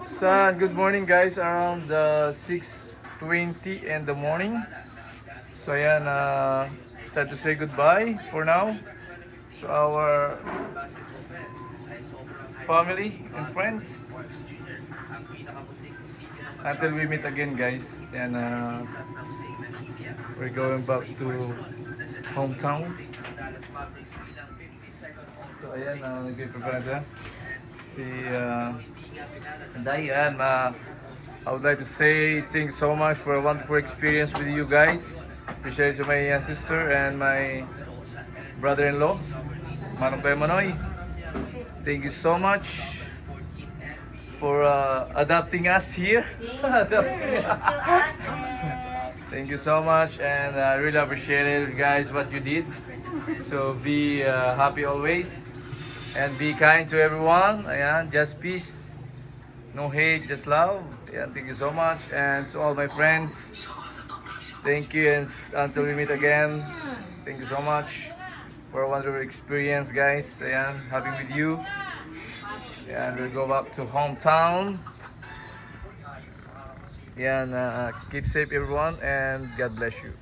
So, good morning guys, around 6:20 in the morning. So ayan, sad to say goodbye for now to our family and friends. Until we meet again guys. And we're going back to hometown. So ayan, nag-prepare na si Dayan. I would like to say thanks so much for a wonderful experience with you guys. Appreciate to my sister and my brother-in-law, Manong Kuya Manoy. Thank you so much for adopting us here. Thank you so much, and I really appreciate it, guys, what you did. So be happy always, and be kind to everyone. Ayan, just peace, no hate, just love. Ayan, thank you so much, and to all my friends, thank you, and until we meet again, thank you so much for a wonderful experience, guys. Ayan, happy with you. And we'll go back to hometown. Yan, keep safe everyone, and God bless you.